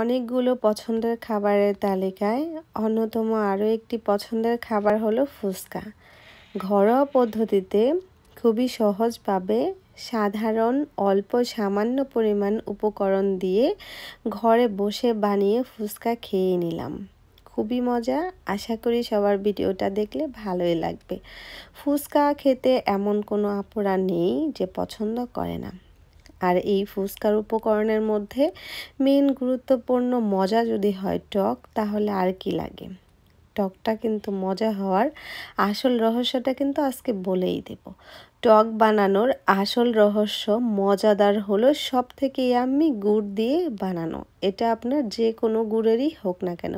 অনেকগুলো পছন্দের খাবারের তালিকায় অন্যতম আরও একটি পছন্দের খাবার হলো ফুচকা। ঘরোয়া পদ্ধতিতে খুবই সহজভাবে সাধারণ অল্প সামান্য পরিমাণ উপকরণ দিয়ে ঘরে বসে বানিয়ে ফুচকা খেয়ে নিলাম। খুবই মজা, আশা করি সবার ভিডিওটা দেখলে ভালোই লাগবে। ফুচকা খেতে এমন কোনো আপুরা নেই যে পছন্দ করে না। আর এই ফুচকার উপকরণের মধ্যে মেন গুরুত্বপূর্ণ মজা যদি হয় টক, তাহলে আর কি লাগে। টকটা কিন্তু মজা হওয়ার আসল রহস্যটা কিন্তু আজকে বলেই দেব। টক বানানোর আসল রহস্য মজাদার হলো সব থেকে ইয়াম্মি গুড় দিয়ে বানানো। এটা আপনার যে কোনো গুড়েরই হোক না কেন।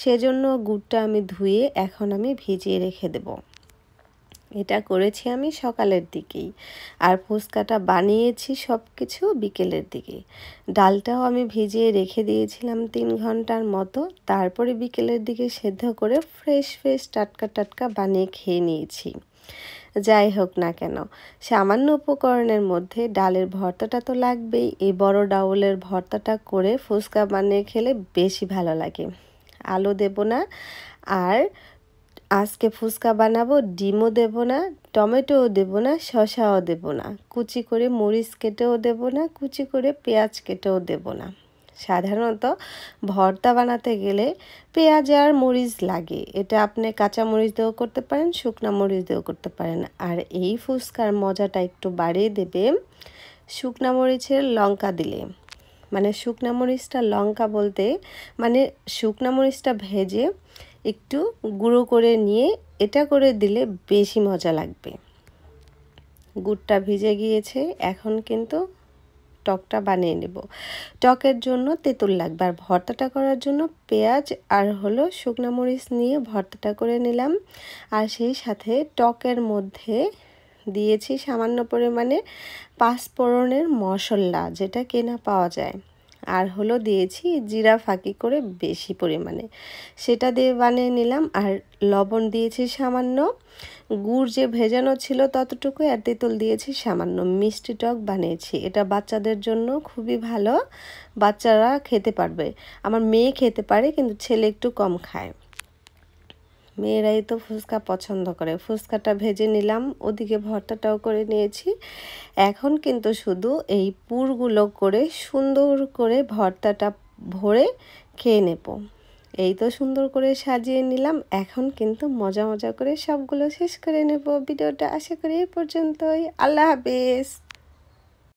সেজন্য গুড়টা আমি ধুয়ে এখন আমি ভিজিয়ে রেখে দেবো। এটা করেছি আমি সকালের দিকেই, আর ফুচকাটা বানিয়েছি সব কিছু বিকেলের দিকে। ডালটাও আমি ভিজিয়ে রেখে দিয়েছিলাম 3 ঘন্টার মতো, তারপরে বিকেলের দিকে সেদ্ধ করে ফ্রেশ টাটকা টাটকা বানিয়ে খেয়ে নিয়েছি। যাই হোক না কেন, সামান্য উপকরণের মধ্যে ডালের ভর্তাটা তো লাগবেই। এই বড় ডাউলের ভর্তাটা করে ফুচকা বানিয়ে খেলে বেশি ভালো লাগে। আলু দেব না, আর আজকে ফুচকা বানাবো ডিমও দেব না, টমেটোও দেব না, শসাও দেব না, কুচি করে মরিচ কেটেও দেব না, কুচি করে পেঁয়াজ কেটেও দেব না। সাধারণত ভর্তা বানাতে গেলে পেঁয়াজ আর মরিচ লাগে। এটা আপনি কাঁচা মরিচ দিয়েও করতে পারেন, শুকনা মরিচ দিয়েও করতে পারেন। আর এই ফুচকার মজাটা একটু বাড়িয়ে দেবে শুকনা মরিচের লঙ্কা দিলে। মানে শুকনা মরিচটা লঙ্কা বলতে মানে শুকনা মরিচটা ভেজে একটু গুঁড়ো করে নিয়ে এটা করে দিলে বেশি মজা লাগবে। গুড়টা ভিজে গিয়েছে, এখন কিন্তু টকটা বানিয়ে নেব। টকের জন্য তেঁতুল লাগবে, আর ভর্তাটা করার জন্য পেঁয়াজ আর হলো শুকনো মরিচ নিয়ে ভর্তাটা করে নিলাম। আর সেই সাথে টকের মধ্যে দিয়েছি সামান্য পরিমাণে 5 ফোড়নের মশলা, যেটা কেনা পাওয়া যায়। আর হলো দিয়েছি জিরা ফাঁকি করে বেশি পরিমাণে, সেটা দিয়ে বানিয়ে নিলাম। আর লবণ দিয়েছি সামান্য, গুড় যে ভেজানো ছিল ততটুকুই, আর তেঁতুল দিয়েছি সামান্য। মিষ্টি টক বানিয়েছি। এটা বাচ্চাদের জন্য খুবই ভালো, বাচ্চারা খেতে পারবে। আমার মেয়ে খেতে পারে, কিন্তু ছেলে একটু কম খায়। মেয়েরাই তো ফুচকা পছন্দ করে। ফুচকাটা ভেজে নিলাম, ওদিকে ভর্তাটাও করে নিয়েছি। এখন কিন্তু শুধু এই পুরগুলো করে সুন্দর করে ভর্তাটা ভরে খেয়ে নেব। এই তো সুন্দর করে সাজিয়ে নিলাম। এখন কিন্তু মজা করে সবগুলো শেষ করে নেব। ভিডিওটা আশা করি এই পর্যন্তই। আল্লাহ হাফেজ।